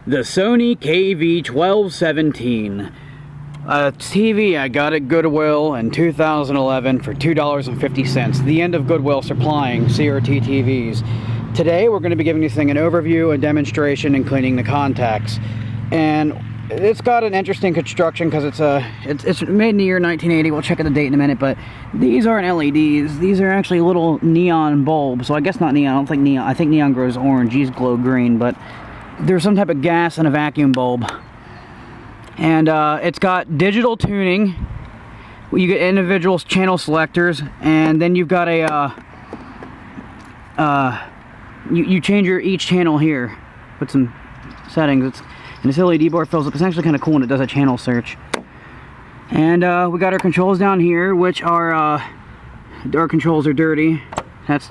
The Sony KV1217. A TV I got at Goodwill in 2011 for $2.50. The end of Goodwill supplying CRT TVs. Today we're going to be giving this thing an overview, a demonstration, and cleaning the contacts. And it's got an interesting construction because it's made in the year 1980. We'll check out the date in a minute, but these aren't LEDs. These are actually little neon bulbs. So I guess not neon. I don't think neon. I think neon grows orange. These glow green, but there's some type of gas in a vacuum bulb. And it's got digital tuning. You get individual channel selectors, and then you've got a you change each channel here with some settings. And this LED board fills up. It's actually kind of cool when it does a channel search. And we got our controls down here, which are our controls are dirty. That's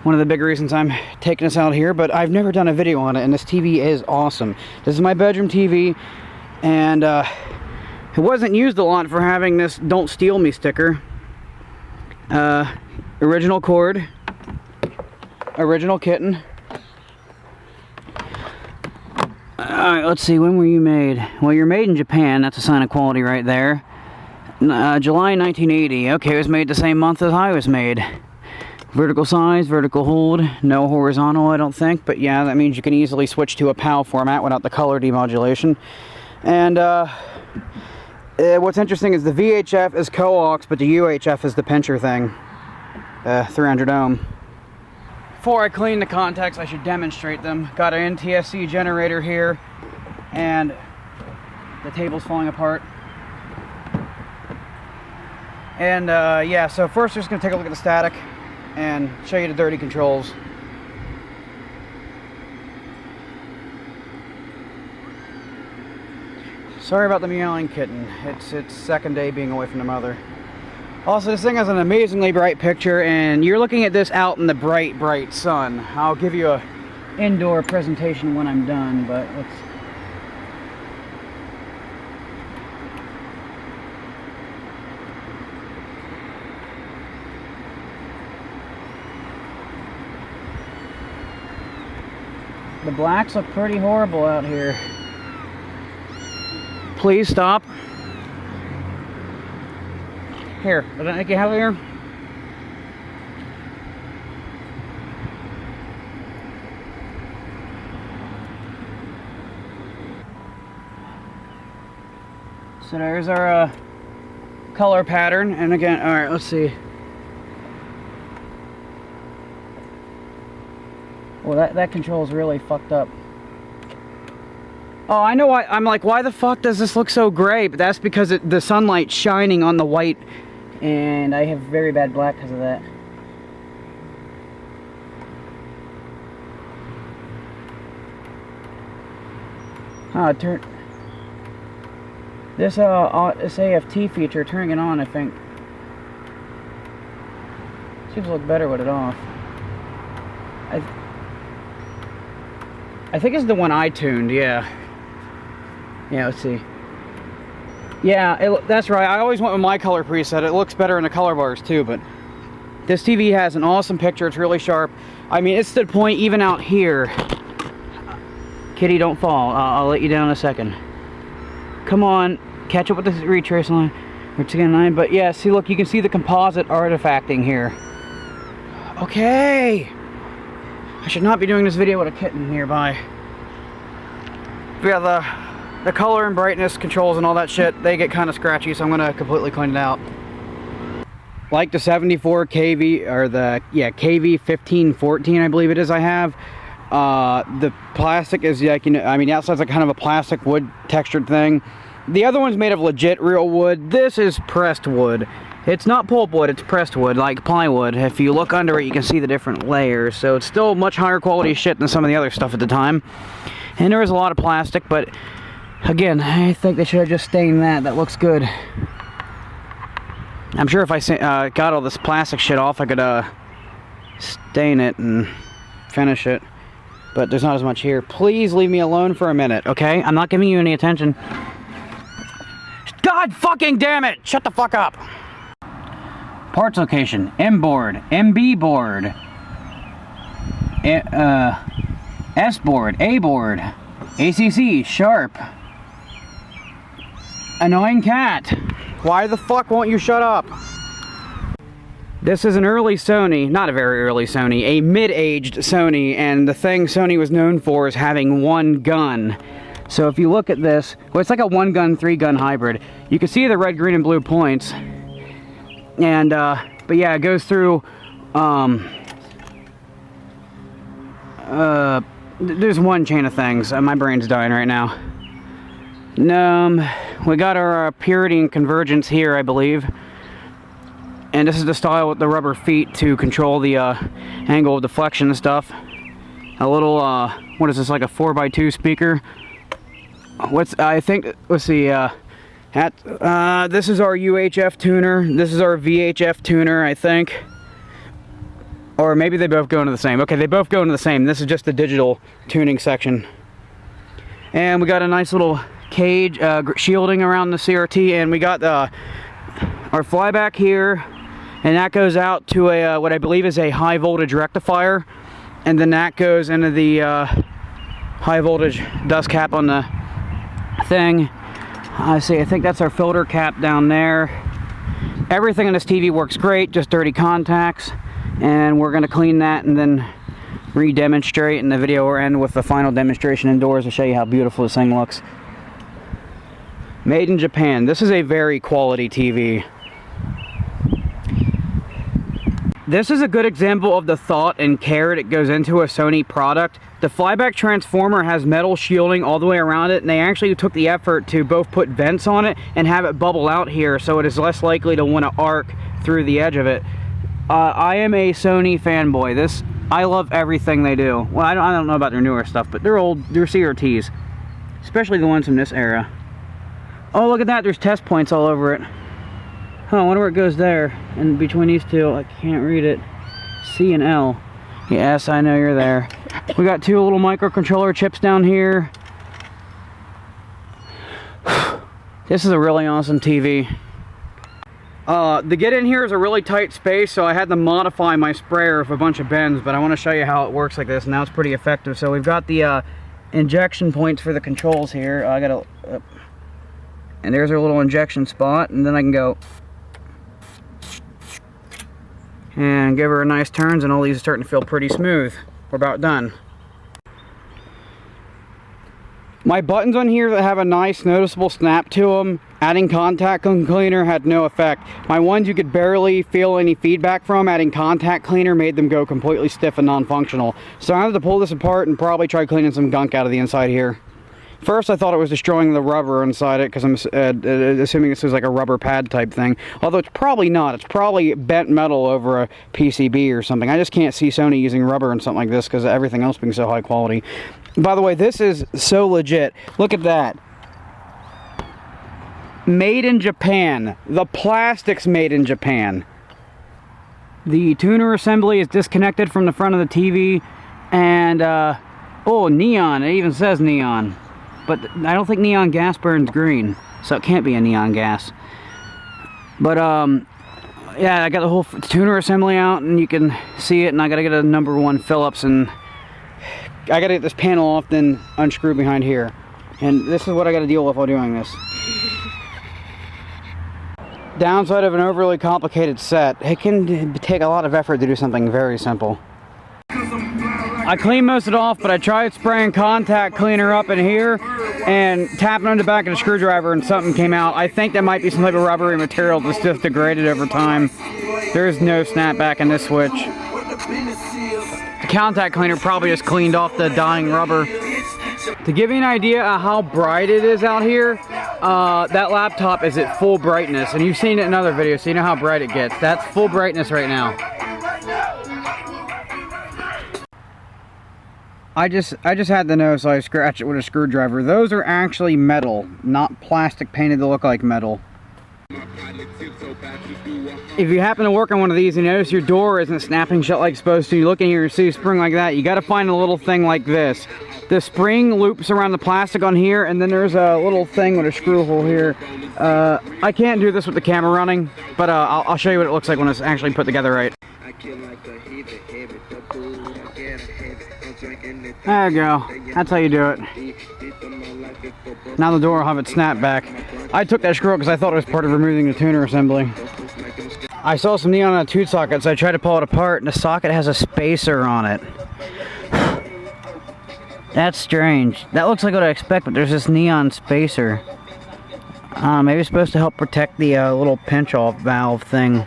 one of the big reasons I'm taking this out here, but I've never done a video on it, and this TV is awesome. This is my bedroom TV, and it wasn't used a lot for having this "Don't Steal Me" sticker. Original cord, original kitten. Alright, let's see, when were you made? Well, you're made in Japan, that's a sign of quality right there. July 1980, okay, it was made the same month as I was made. Vertical size, vertical hold, no horizontal I don't think, but yeah, that means you can easily switch to a PAL format without the color demodulation. And what's interesting is the VHF is coax, but the UHF is the pincher thing. 300 ohm. Before I clean the contacts, I should demonstrate them. Got an NTSC generator here, and the table's falling apart. And yeah, so first we're just going to take a look at the static and show you the dirty controls. Sorry about the meowing kitten. It's its second day being away from the mother. Also, this thing has an amazingly bright picture, and you're looking at this out in the bright, bright sun. I'll give you a indoor presentation when I'm done, but let's... The blacks look pretty horrible out here. Please stop. Here, I don't think you have it here. So there's our color pattern, and again, all right, let's see. Well, that control's really fucked up. Oh, I know why. I'm like, why the fuck does this look so gray? But that's because the sunlight's shining on the white. And I have very bad black because of that. This AFT feature, turning it on, I think seems to look better with it off. I think it's the one I tuned. Yeah, let's see. Yeah, that's right. I always went with my color preset. It looks better in the color bars too, but this TV has an awesome picture. It's really sharp. I mean, it's to the point even out here. Kitty, don't fall. I'll let you down in a second. Come on, catch up with this retrace line. We're 209, but yeah, see, look, you can see the composite artifacting here. Okay. I should not be doing this video with a kitten nearby. Yeah, the color and brightness controls and all that shit, they get kind of scratchy, so I'm going to completely clean it out. Like the 74 KV, or the, yeah, KV1514, I believe it is I have. The plastic is like, you know, I mean, the outside's like kind of a plastic wood textured thing. The other one's made of legit real wood. This is pressed wood. It's not pulp wood, it's pressed wood, like plywood. If you look under it, you can see the different layers. So it's still much higher quality shit than some of the other stuff at the time. And there is a lot of plastic, but again, I think they should have just stained that. That looks good. I'm sure if I got all this plastic shit off, I could stain it and finish it. But there's not as much here. Please leave me alone for a minute, okay? I'm not giving you any attention. God fucking damn it! Shut the fuck up! Parts location: M board, MB board, S board, A board, ACC, sharp. Annoying cat. Why the fuck won't you shut up? This is an early Sony, not a very early Sony, a mid-aged Sony, and the thing Sony was known for is having one gun. So if you look at this, well, it's like a one gun, three gun hybrid. You can see the red, green, and blue points. And, but yeah, it goes through, there's one chain of things. My brain's dying right now. We got our purity and convergence here, I believe. And this is the style with the rubber feet to control the angle of deflection and stuff. A little, what is this, like a 4x2 speaker? I think, let's see, this is our UHF tuner. This is our VHF tuner, I think. Or maybe they both go into the same. Okay, they both go into the same. This is just the digital tuning section. And we got a nice little cage shielding around the CRT, and we got our flyback here, and that goes out to a what I believe is a high voltage rectifier, and then that goes into the high voltage dust cap on the thing. I think that's our filter cap down there. Everything in this TV works great, just dirty contacts, and we're going to clean that and then re-demonstrate, and the video will end with the final demonstration indoors to show you how beautiful this thing looks. Made in Japan. This is a very quality TV. This is a good example of the thought and care that goes into a Sony product. The flyback transformer has metal shielding all the way around it, and they actually took the effort to both put vents on it and have it bubble out here so it is less likely to want to arc through the edge of it. I am a Sony fanboy. I love everything they do. Well, I don't know about their newer stuff, but they're CRTs, especially the ones from this era. Oh, look at that, there's test points all over it. Huh, I wonder where it goes there. And between these two, I can't read it. C and L. Yes, I know you're there. We got two little microcontroller chips down here. This is a really awesome TV. The get in here is a really tight space, so I had to modify my sprayer with a bunch of bends, but I want to show you how it works like this. Now it's pretty effective. So we've got the injection points for the controls here. I got a... and there's our little injection spot, and then I can go and give her a nice turns, and all these are starting to feel pretty smooth. We're about done. My buttons on here that have a nice noticeable snap to them, adding contact cleaner had no effect. My ones you could barely feel any feedback from, adding contact cleaner made them go completely stiff and non-functional. So I had to pull this apart and probably try cleaning some gunk out of the inside here. First I thought it was destroying the rubber inside it, because I'm assuming this was like a rubber pad type thing. Although it's probably not. It's probably bent metal over a PCB or something. I just can't see Sony using rubber and something like this because of everything else being so high quality. By the way, this is so legit. Look at that. Made in Japan. The plastic's made in Japan. The tuner assembly is disconnected from the front of the TV. And, oh, neon. It even says neon. But I don't think neon gas burns green, so it can't be a neon gas. But yeah, I got the whole tuner assembly out, and you can see it. And I gotta get a #1 Phillips, and I gotta get this panel off, then unscrew behind here. And this is what I gotta deal with while doing this. Downside of an overly complicated set: it can take a lot of effort to do something very simple. I cleaned most of it off, but I tried spraying contact cleaner up in here and tapping on the back of the screwdriver, and something came out. I think that might be some type of rubbery material that's just degraded over time. There's no snapback in this switch. The contact cleaner probably just cleaned off the dying rubber. To give you an idea of how bright it is out here, that laptop is at full brightness, and you've seen it in other videos, so you know how bright it gets. That's full brightness right now. I just had to know, so I scratched it with a screwdriver. Those are actually metal, not plastic painted to look like metal. If you happen to work on one of these and you notice your door isn't snapping shut like it's supposed to, you look in here and see a spring like that, you got to find a little thing like this. The spring loops around the plastic on here, and then there's a little thing with a screw hole here. I can't do this with the camera running, but I'll show you what it looks like when it's actually put together right. There you go. That's how you do it. Now the door will have it snap back. I took that screw out because I thought it was part of removing the tuner assembly. I saw some neon on a tooth socket, so I tried to pull it apart, and the socket has a spacer on it. That's strange. That looks like what I expect, but there's this neon spacer. Maybe it's supposed to help protect the little pinch-off valve thing.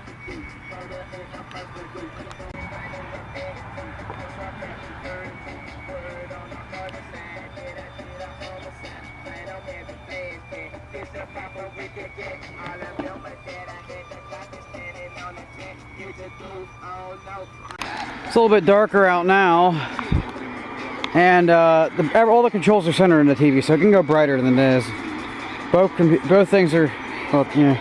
It's a little bit darker out now, and all the controls are centered in the TV, so it can go brighter than it is. Both things are, well, yeah.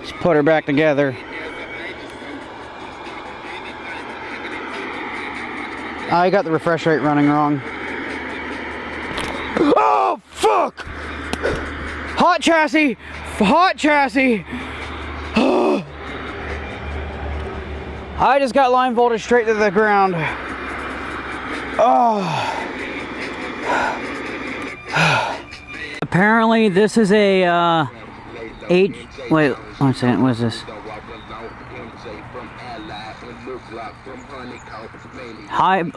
Just put her back together. I got the refresh rate running wrong. Oh, fuck! Hot chassis! Hot chassis! I just got line voltage straight to the ground. Oh. Apparently this is a wait, 1 second, what is this?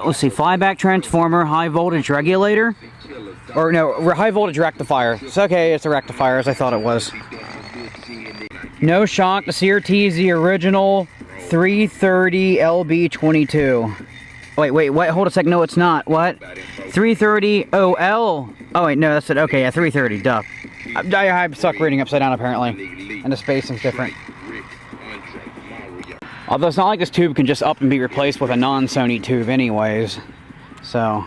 Let's see, flyback transformer, high voltage regulator. Or no, high voltage rectifier. It's okay, it's a rectifier as I thought it was. No shock, the CRT is the original 330 LB22. Wait, hold a sec, no it's not. What? 330 OL. Oh wait, no, that's it. Okay, yeah, 330, duh. I suck reading upside down apparently. And the spacing's different. Although it's not like this tube can just up and be replaced with a non-Sony tube anyways. So.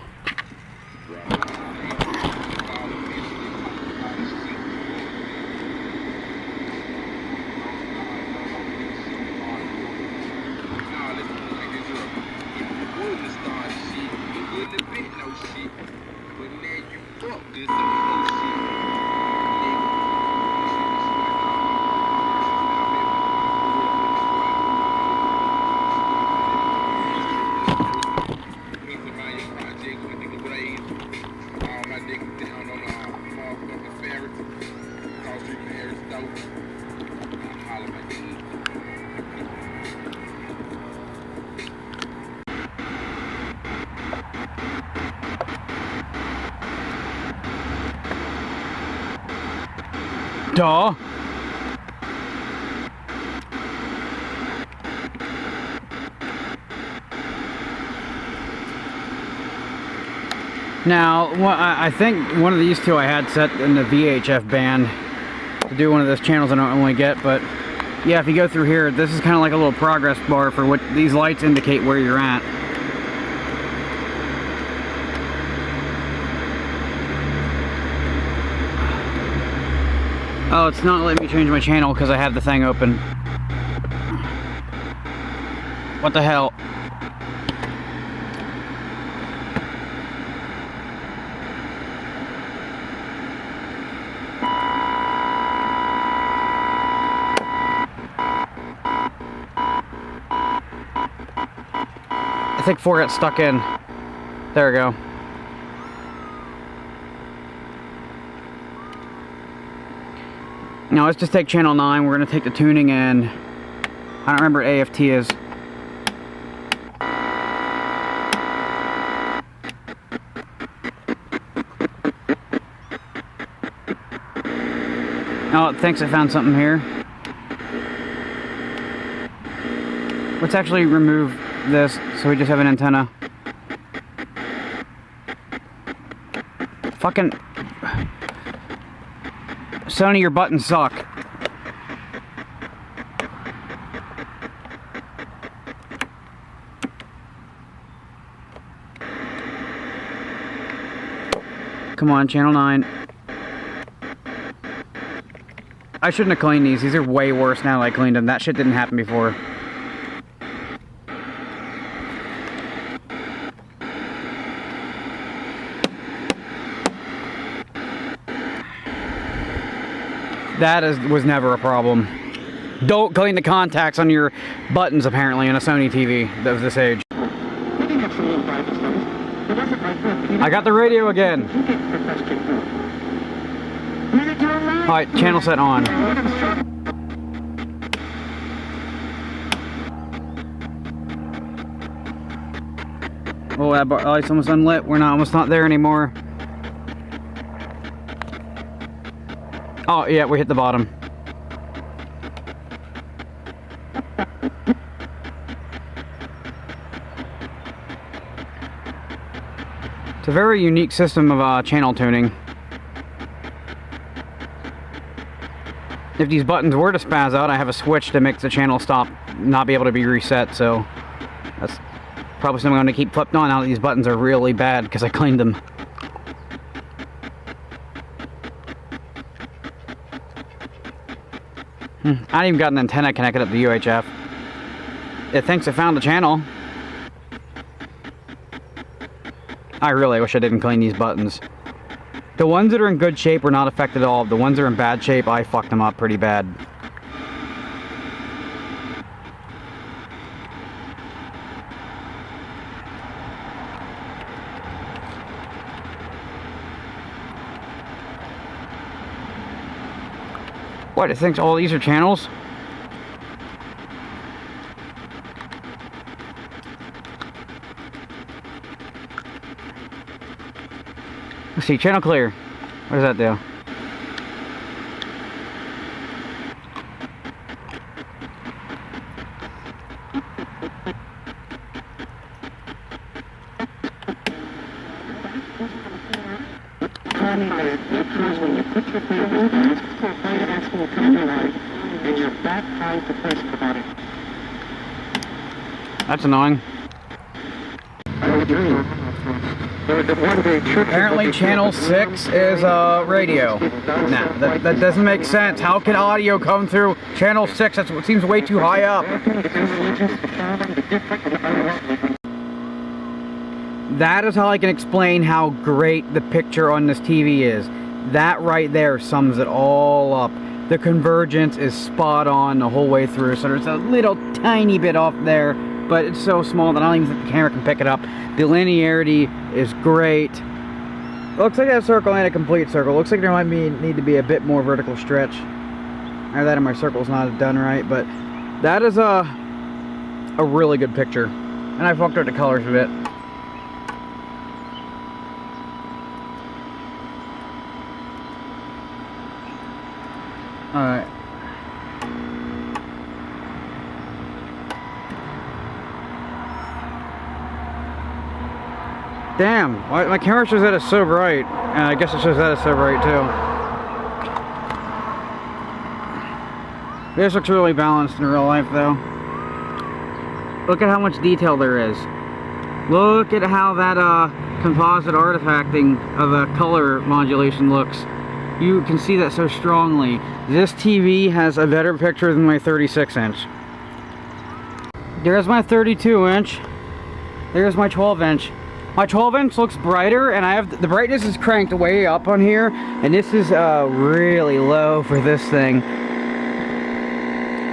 Duh. Now, I think one of these two I had set in the VHF band to do one of those channels I don't normally get, but yeah, if you go through here, this is kind of like a little progress bar for what these lights indicate where you're at. Oh, it's not letting me change my channel because I have the thing open. What the hell? I think 4 got stuck in. There we go. Now let's just take channel 9. We're going to take the tuning in. I don't remember what AFT is. Oh, it thinks I found something here. Let's actually remove this so we just have an antenna. Fucking Sony, your buttons suck. Come on, channel 9. I shouldn't have cleaned these. These are way worse now that I cleaned them. That shit didn't happen before. was never a problem. Don't clean the contacts on your buttons, apparently, in a Sony TV of this age. I got the radio again. Alright, channel set on. Oh, that light's almost unlit. We're almost not there anymore. Oh, yeah, we hit the bottom. It's a very unique system of channel tuning. If these buttons were to spaz out, I have a switch to make the channel stop, not be able to be reset, so that's probably something I'm going to keep flipped on now that these buttons are really bad because I cleaned them. I haven't even got an antenna connected up to the UHF. It thinks it found the channel. I really wish I didn't clean these buttons. The ones that are in good shape were not affected at all. The ones that are in bad shape, I fucked them up pretty bad. What, it thinks all these are channels? Let's see, channel clear. What does that do? When you put your fingers on this point of actual copyright, and your back tries to press the button. That's annoying. Apparently channel 6 is radio. Nah, that doesn't make sense. How can audio come through channel 6? That's what seems way too high up. That is how I can explain how great the picture on this TV is. That right there sums it all up. The convergence is spot on the whole way through, so there's a little tiny bit off there, but it's so small that I don't even think the camera can pick it up. The linearity is great. Looks like that circle ain't a complete circle. Looks like there might need to be a bit more vertical stretch. Either that or my circle's not done right, but that is a really good picture. And I fucked up the colors a bit. Alright. Damn, my camera shows that it's so bright. I guess it shows that it's so bright too. This looks really balanced in real life though. Look at how much detail there is. Look at how that composite artifacting of the color modulation looks. You can see that so strongly. This TV has a better picture than my 36-inch. There's my 32-inch. There's my 12-inch. My 12-inch looks brighter, and I have the brightness is cranked way up on here, and this is really low for this thing.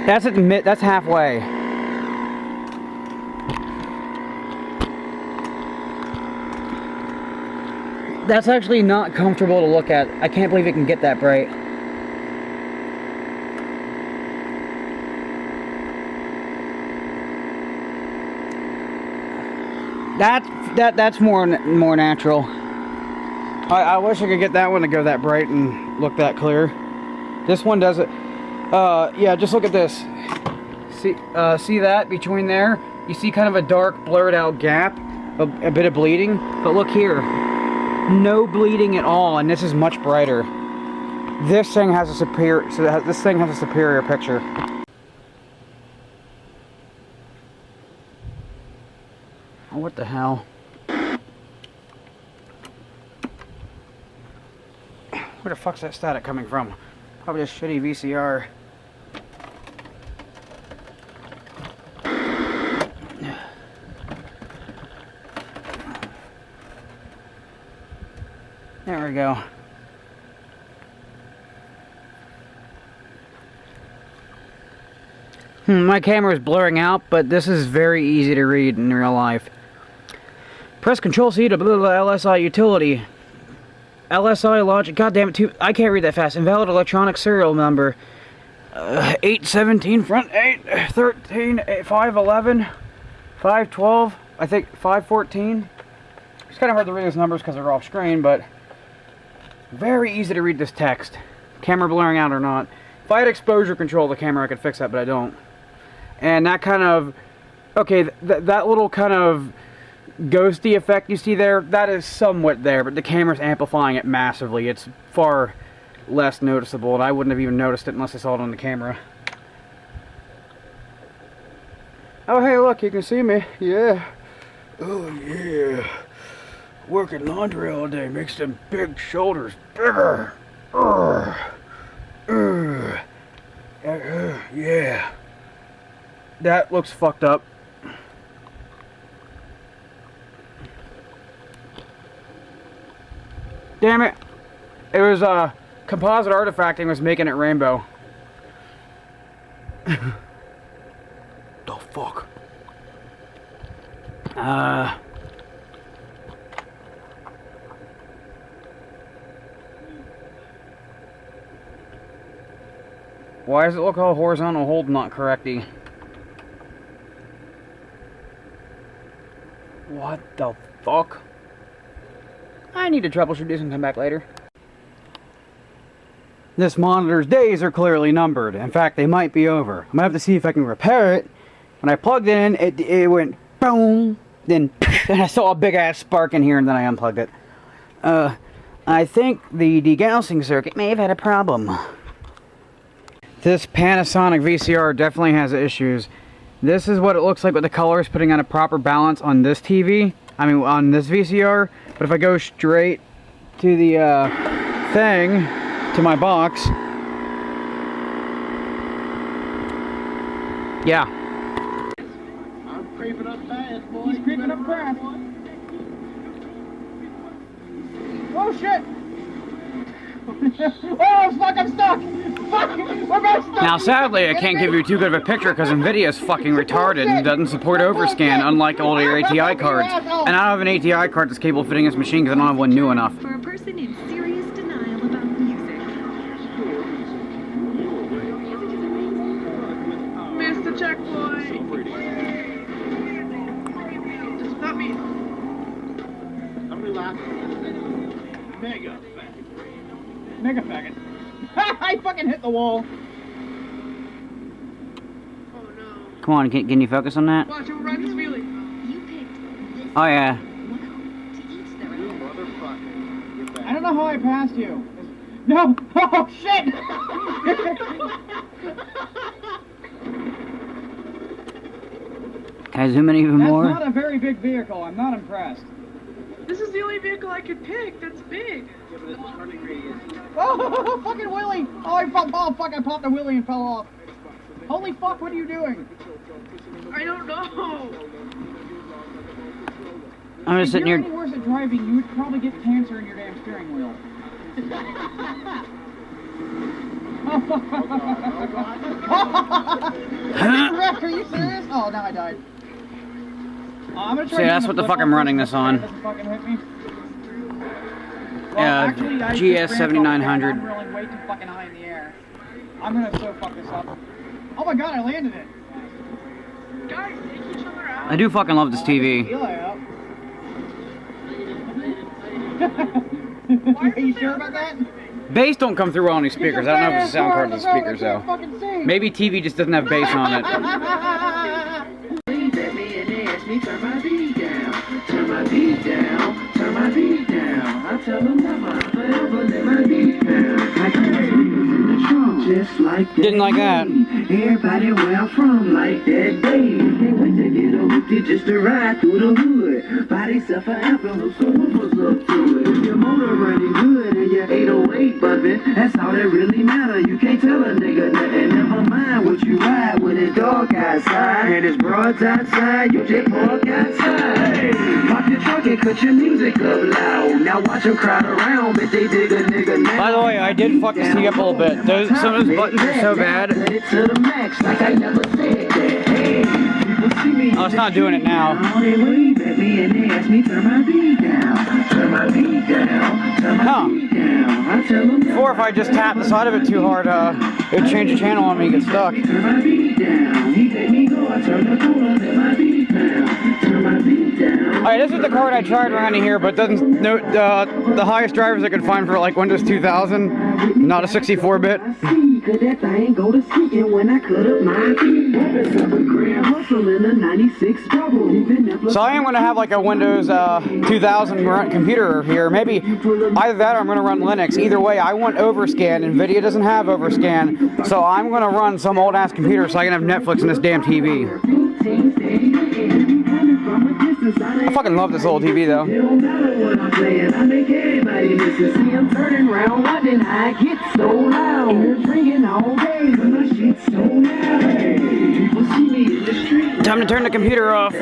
That's that's halfway. That's actually not comfortable to look at. I can't believe it can get that bright. That's more natural. I wish I could get that one to go that bright and look that clear. This one does it. Yeah, just look at this. See that between there? You see kind of a dark, blurred out gap, a bit of bleeding. But look here. No bleeding at all, and this is much brighter. This thing has a superior picture. Oh, what the hell? Where the fuck's that static coming from? Probably a shitty VCR. There we go. My camera is blurring out, but this is very easy to read in real life. Press Control C to blah, blah, LSI utility. LSI logic. God damn it! I can't read that fast. Invalid electronic serial number. 817 front 8 13 511 512. I think 514. It's kind of hard to read those numbers because they're off screen, but very easy to read this text. Camera blurring out or not. If I had exposure control of the camera, I could fix that, but I don't. And that kind of, okay, that little kind of ghosty effect you see there, that is somewhat there, but the camera's amplifying it massively. It's far less noticeable, and I wouldn't have even noticed it unless I saw it on the camera. Oh, hey, look, you can see me. Yeah. Oh, yeah. Working laundry all day makes them big shoulders bigger. Yeah. That looks fucked up. Damn it. It was composite artifacting was making it rainbow. The fuck? Why does it look all horizontal hold not correcty? What the fuck? I need to troubleshoot this and come back later. This monitor's days are clearly numbered. In fact, they might be over. I'm gonna have to see if I can repair it. When I plugged it in, it went boom, then I saw a big ass spark in here and then I unplugged it. I think the degaussing circuit may have had a problem. This Panasonic VCR definitely has issues. This is what it looks like with the colors putting on a proper balance on this TV. I mean, on this VCR. But if I go straight to the thing, to my box. Yeah. I'm creeping up fast, boy. He's creeping up fast. Oh shit! Oh fuck, I'm stuck! Fuck! We're both stuck! Now sadly, I can't give you too good of a picture because NVIDIA is fucking retarded and doesn't support overscan, unlike older ATI cards. And I don't have an ATI card that's capable of fitting this machine because I don't have one new enough. For a person in serious denial about music. Mr. Checkpoint! Just stop me! I'm relaxing. Mega faggot. I fucking hit the wall! Oh no. Come on, can you focus on that? Watch, override this wheelie. You picked this. Oh yeah. Well, to each their own. Motherfucker. I don't know how I passed you. No! Oh shit! Can I zoom in even more? That's not a very big vehicle. I'm not impressed. This is the only vehicle I could pick that's big. Oh, fucking wheelie! Oh, I fuck! Oh, fuck! I popped a wheelie and fell off. Holy fuck! What are you doing? I don't know. I'm just sitting If you're here. any worse at driving, you would probably get cancer in your damn steering wheel. Are you serious? Oh, now I died. I'm gonna try. See, that's what the fuck I'm running this on. Doesn't fucking hit me. Yeah, actually, I GS just 7900. I'm rolling way too fucking high in the air. I'm gonna so fuck this up. Oh my god, I landed it. Guys, take each other out. I do fucking love this TV. Are you sure about that? Bass don't come through on these speakers. I don't know if it's the sound card of the speakers though. Maybe TV just doesn't have bass on it. Turn my beat down, turn my beat down, turn my beat down. I tell them I'm forever let my beat down. I got my fingers in the trunk, just like that. Didn't like that. Everybody where I'm from, like that day. They went to get a hoopty just to ride through the hood. Body suffer alcohol, so who's up to it? If your motor running good and your 808 bumping, that's all that really matter. You can't tell a nigga nothing. Never mind what you ride when it's dark outside. And it's broads outside, you just park outside. Park your truck and cut your music up loud. Now watch them crowd around, but they dig a nigga now. By the way, I did fuck this thing up a little bit. Some of those buttons are so bad. Oh, it's not doing it now. Huh. Or if I just tap the side of it too hard, it would change the channel on me and get stuck. Alright, this is the card I tried around here, but doesn't note the highest drivers I could find for like Windows 2000, not a 64-bit. So I am going to have like a Windows 2000 computer here. Maybe either that or I'm going to run Linux. Either way, I want overscan. NVIDIA doesn't have overscan, so I'm going to run some old-ass computer so I can have Netflix in this damn TV. I fucking love this old TV though. Time to turn the computer off.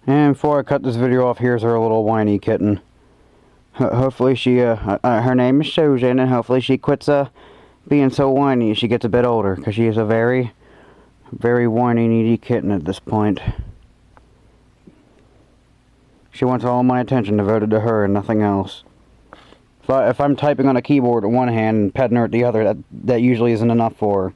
And before I cut this video off, here's our little whiny kitten. Hopefully she, her name is Susan, and hopefully she quits being so whiny as she gets a bit older, because she is a very, very whiny, needy kitten at this point. She wants all my attention devoted to her and nothing else. If I'm typing on a keyboard with one hand and petting her with the other, that usually isn't enough for her.